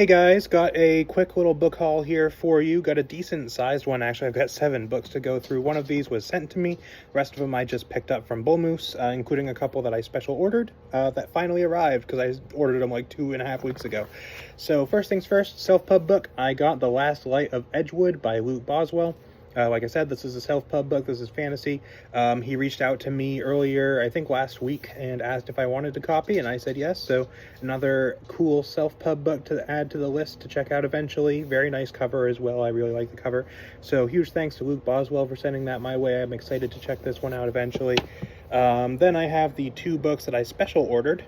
Hey guys, got a quick little book haul here for you. Got a decent sized one, actually. I've got 7 books to go through. One of these was sent to me. The rest of them I just picked up from Bull Moose, including a couple that I special ordered that finally arrived because I ordered them like 2.5 weeks ago. So first things first, self-pub book. I got The Last Light of Edgewood by Luke Boswell. Like I said, this is a self-pub book. This is fantasy. He reached out to me earlier, I think last week, and asked if I wanted to copy, and I said yes. So another cool self-pub book to add to the list to check out eventually. Very nice cover as well. I really like the cover. So huge thanks to Luke Boswell for sending that my way. I'm excited to check this one out eventually. Then I have the 2 books that I special ordered,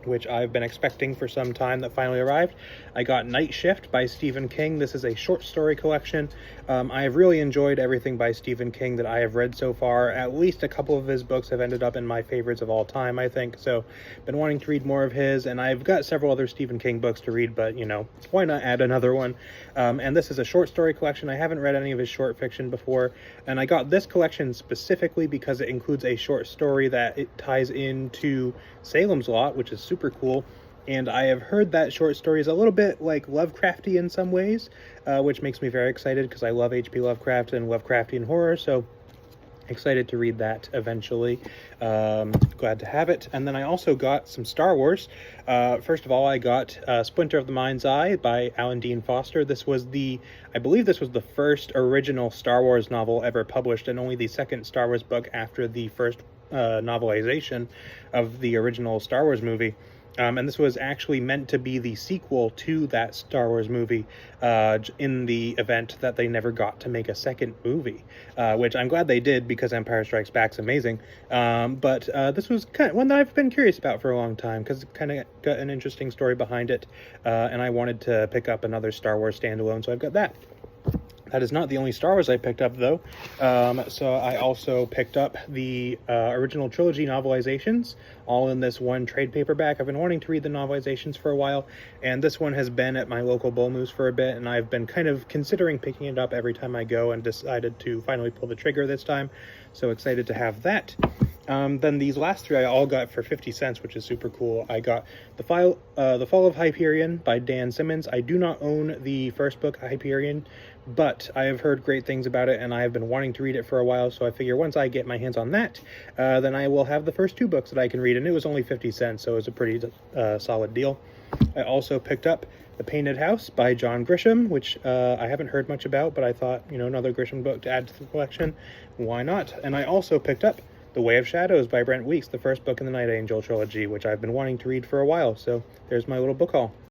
which I've been expecting for some time, that finally arrived. I got Night Shift by Stephen King. This is a short story collection. I have really enjoyed everything by Stephen King that I have read so far. At least a couple of his books have ended up in my favorites of all time, I think. So been wanting to read more of his, and I've got several other Stephen King books to read, but you know, why not add another one? And this is a short story collection. I haven't read any of his short fiction before, and I got this collection specifically because it includes a short story that it ties into Salem's Lot, which is super cool. And I have heard that short story is a little bit like Lovecrafty in some ways, which makes me very excited because I love H.P. Lovecraft and Lovecraftian horror, so excited to read that eventually. Glad to have it. And then I also got some Star Wars. First of all, I got Splinter of the Mind's Eye by Alan Dean Foster. I believe this was the first original Star Wars novel ever published, and only the second Star Wars book after the first novelization of the original Star Wars movie. And this was actually meant to be the sequel to that Star Wars movie, in the event that they never got to make a second movie, which I'm glad they did because Empire Strikes Back's amazing. But this was kind of one that I've been curious about for a long time because it kind of got an interesting story behind it, and I wanted to pick up another Star Wars standalone, so I've got that. That is not the only Star Wars I picked up, though. So I also picked up the original trilogy novelizations, all in this one trade paperback. I've been wanting to read the novelizations for a while, and this one has been at my local Bull Moose for a bit, and I've been kind of considering picking it up every time I go, and decided to finally pull the trigger this time. So excited to have that. Then these last 3 I all got for 50 cents, which is super cool. I got The Fall of Hyperion by Dan Simmons. I do not own the first book, Hyperion, but I have heard great things about it, and I have been wanting to read it for a while, so I figure once I get my hands on that, then I will have the first 2 books that I can read, and it was only 50 cents, so it was a pretty solid deal. I also picked up The Painted House by John Grisham, which I haven't heard much about, but I thought, you know, another Grisham book to add to the collection, why not? And I also picked up The Way of Shadows by Brent Weeks, the first book in the Night Angel trilogy, which I've been wanting to read for a while, so there's my little book haul.